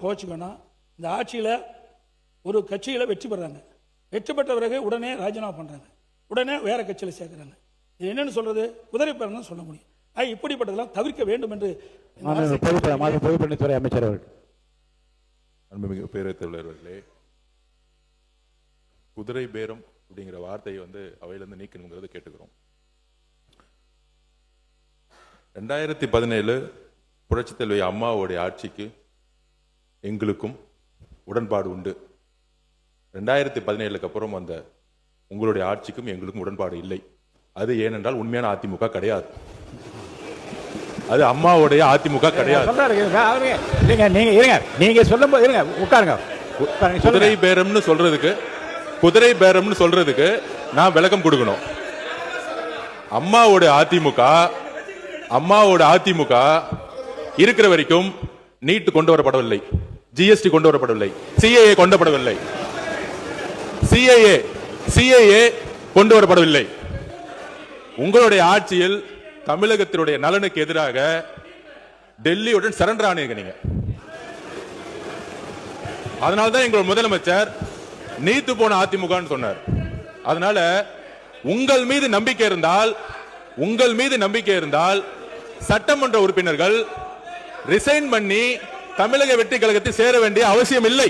கோச்சிக்கணும். இந்த ஆட்சியில் ஒரு கட்சியில் வெற்றி பெறாங்க, வெற்றி பெற்ற பிறகு உடனே ராஜினாமா பண்ணுறாங்க, உடனே வேற கட்சியில் சேர்க்குறாங்க. இது என்னன்னு சொல்றது? குதிரை பேரம் தான் சொல்ல முடியும். இப்படிப்பட்டதெல்லாம் தவிர்க்க வேண்டும் என்று பொதுப்பணித்துறை அமைச்சர் அவர்கள். அன்புமிகு பேரவைத் தலைவர்களே, குதிரை பேரம் அப்படிங்கிற வார்த்தையை அவையிலிருந்து நீக்கணுங்கிறத கேட்டுக்கிறோம். 2017 புரட்சித் தலைவி அம்மாவுடைய ஆட்சிக்கு எங்களுக்கும் உடன்பாடு உண்டு. 2017க்கு அப்புறம் வந்த உங்களுடைய ஆட்சிக்கும் எங்களுக்கும் உடன்பாடு இல்லை. அது ஏனென்றால் உண்மையான அதிமுக கிடையாது, அது அம்மாவுடைய அதிமுக கிடையாது. குதிரை பேரம்னு சொல்றதுக்கு நான் விளக்கம் கொடுக்கணும். அம்மாவோட அதிமுக இருக்கிற வரைக்கும் நீட் கொண்டு வரப்படவில்லை, ஜிஎஸ்டி கொண்டு வரப்படவில்லை, சிஏஏ கொண்டு வரப்படவில்லை. உங்களுடைய ஆட்சியில் தமிழகத்தினுடைய நலனுக்கு எதிராக டெல்லியுடன் சரண்டர் ஆனீங்க நீங்க. அதனால்தான் எங்களோட முதலமைச்சர் நீத்து போன அதிமுக சொன்னார். அதனால உங்கள் மீது நம்பிக்கை இருந்தால் சட்டமன்ற உறுப்பினர்கள் ரிசைன் பண்ணி தமிழக வெற்றி கழகத்தில் சேர வேண்டிய அவசியம் இல்லை.